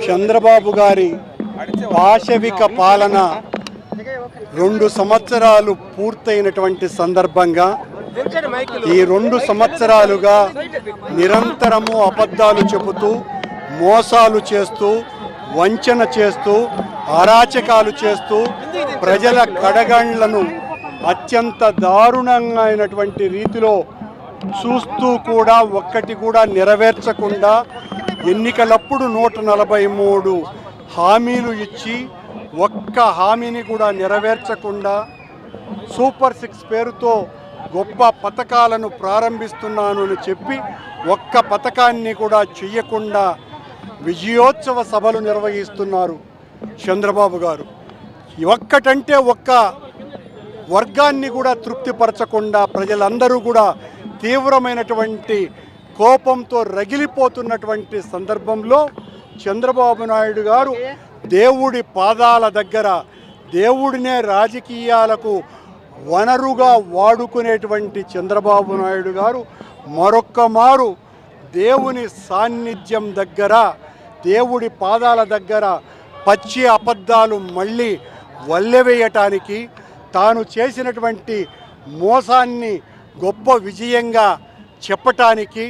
చంద్రబాబు గారి పాశవిక పాలన 2 సంవత్సరాలు పూర్తయినటువంటి సందర్భంగా ఈ 2 సంవత్సరాలుగా నిరంతరము అబద్ధాలు చెబుతూ మోసాలు చేస్తూ వంచన చేస్తూ అరాచకాలు చేస్తూ ప్రజల కడగండ్లను అత్యంత దారుణంగా అయినటువంటి రీతిలో చూస్తూ కూడా ఒక్కటి కూడా నెరవేర్చకుండా ఎన్నికలప్పుడు 143 హామీలు ఇచ్చి ఒక్క హామీని కూడా నెరవేర్చకుండా సూపర్ 6 పేరుతో గొప్ప పథకాలను ప్రారంభిస్తున్నాను అని చెప్పి ఒక్క పథకాన్ని కూడా చేయకుండా విజయోత్సవ సభలు నిర్వహిస్తున్నారు చంద్రబాబు గారు. ఒక్కటంటే ఒక్క వర్గాన్ని కూడా తృప్తిపరచకుండా ప్రజలందరూ కూడా తీవ్రమైనటువంటి కోపంతో రగిలిపోతున్నటువంటి సందర్భంలో చంద్రబాబు నాయుడు గారు దేవుడి పాదాల దగ్గర దేవుడినే రాజకీయాలకు వనరుగా వాడుకునేటువంటి చంద్రబాబు నాయుడు గారు మరొక్క మారు దేవుని సాన్నిధ్యం దగ్గర దేవుడి పాదాల దగ్గర పచ్చి అబద్ధాలు మళ్ళీ వల్లెవేయటానికి తాను చేసినటువంటి మోసాన్ని గొప్ప విజయంగా చెప్పటానికి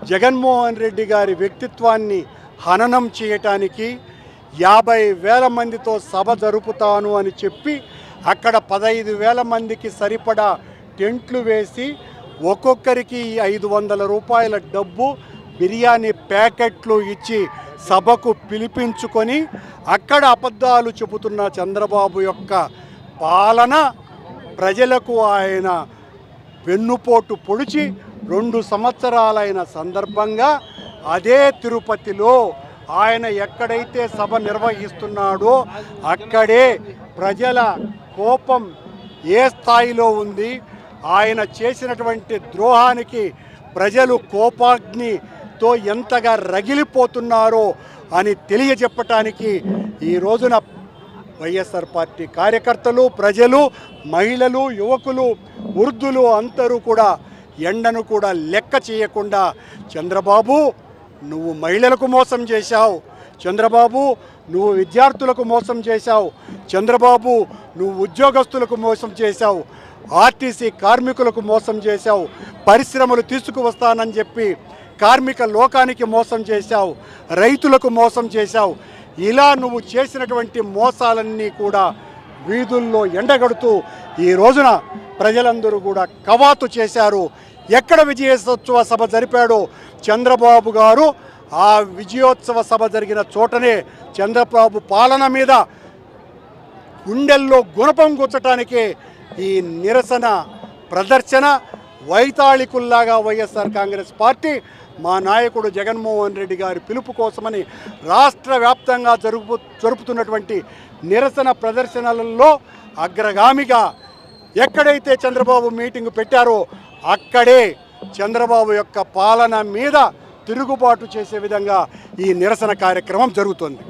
జగన్మోహన్ రెడ్డి గారి వ్యక్తిత్వాన్ని హననం చేయటానికి 50,000 మందితో సభ జరుపుతాను అని చెప్పి అక్కడ 15,000 మందికి సరిపడా టెంట్లు వేసి ఒక్కొక్కరికి 500 రూపాయల డబ్బు బిర్యానీ ప్యాకెట్లు ఇచ్చి సభకు పిలిపించుకొని అక్కడ అబద్ధాలు చెబుతున్న చంద్రబాబు యొక్క పాలన ప్రజలకు ఆయన వెన్నుపోటు పొడిచి 2 సంవత్సరాలైన సందర్భంగా అదే తిరుపతిలో ఆయన ఎక్కడైతే సభ నిర్వహిస్తున్నాడో అక్కడే ప్రజల కోపం ఏ స్థాయిలో ఉంది, ఆయన చేసినటువంటి ద్రోహానికి ప్రజలు కోపాగ్నితో ఎంతగా రగిలిపోతున్నారో అని తెలియజెప్పటానికి ఈ రోజున వైఎస్ఆర్ పార్టీ కార్యకర్తలు, ప్రజలు, మహిళలు, యువకులు, వృద్ధులు అందరూ కూడా ఎండను కూడా లెక్క చేయకుండా చంద్రబాబు నువ్వు మహిళలకు మోసం చేశావు, చంద్రబాబు నువ్వు విద్యార్థులకు మోసం చేశావు, చంద్రబాబు నువ్వు ఉద్యోగస్తులకు మోసం చేశావు, ఆర్టీసీ కార్మికులకు మోసం చేశావు, పరిశ్రమలు తీసుకువస్తానని చెప్పి కార్మిక లోకానికి మోసం చేశావు, రైతులకు మోసం చేశావు. ఇలా నువ్వు చేసినటువంటి మోసాలన్నీ కూడా వీధుల్లో ఎండగడుతూ ఈ రోజున ప్రజలందరూ కూడా కవాతు చేశారు. ఎక్కడ విజయోత్సవ సభ జరిపాడో చంద్రబాబు గారు ఆ విజయోత్సవ సభ జరిగిన చోటనే చంద్రబాబు పాలన మీద గుండెల్లో గుణపం గుచ్చటానికే ఈ నిరసన ప్రదర్శన. వైతాళికుల్లాగా వైఎస్ఆర్ కాంగ్రెస్ పార్టీ మా నాయకుడు జగన్మోహన్ రెడ్డి గారి పిలుపు కోసమని రాష్ట్ర వ్యాప్తంగా జరుపుతున్నటువంటి నిరసన ప్రదర్శనలలో అగ్రగామిగా ఎక్కడైతే చంద్రబాబు మీటింగ్ పెట్టారో అక్కడే చంద్రబాబు యొక్క పాలన మీద తిరుగుబాటు చేసే విధంగా ఈ నిరసన కార్యక్రమం జరుగుతుంది.